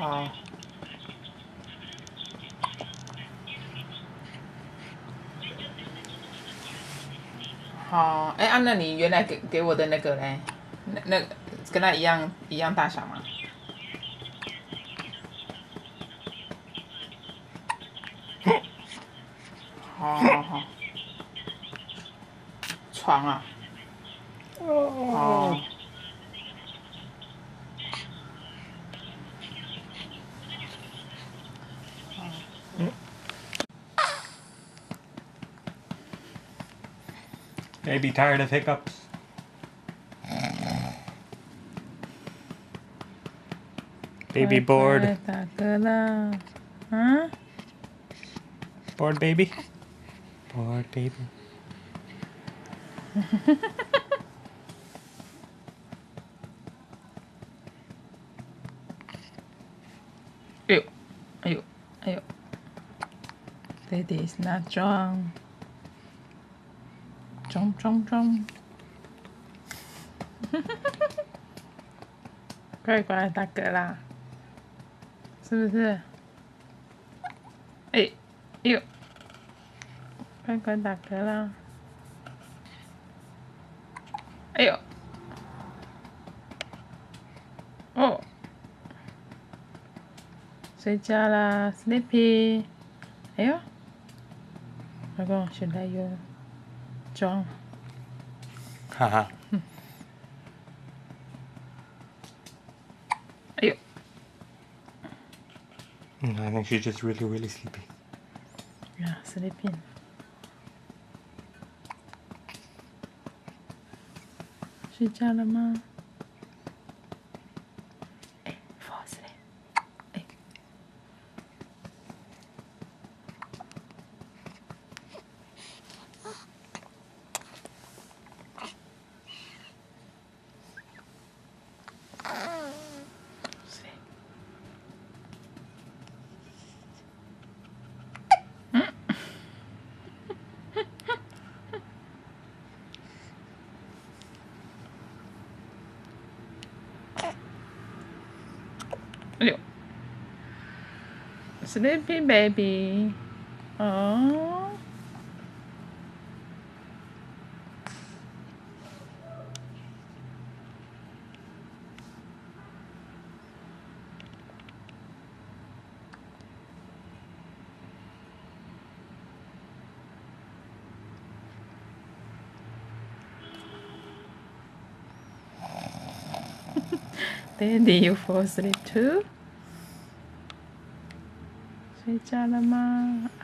好。好，哎啊，那你原来给我的那个嘞，那跟他一样大小吗？好好好，床啊，哦，Maybe tired of hiccups. Baby bored. 乖乖打嗝啦，啊，Bored baby? Bored baby. 哎呦，哎呦，哎呦，Daddy is not drunk，装，乖乖打嗝啦，是不是？哎，哎呦，乖乖打嗝啦，哎呦，哦，睡觉啦，Sleepy，哎呦，老公现在又装， Haha. 哎呦， I think she's just really, really sleepy. yeah, sleeping，睡觉了吗？哎，fall asleep，哎，哎呦，Sleepy baby，哦。Daddy, you fall asleep too？ 睡觉了吗？啊。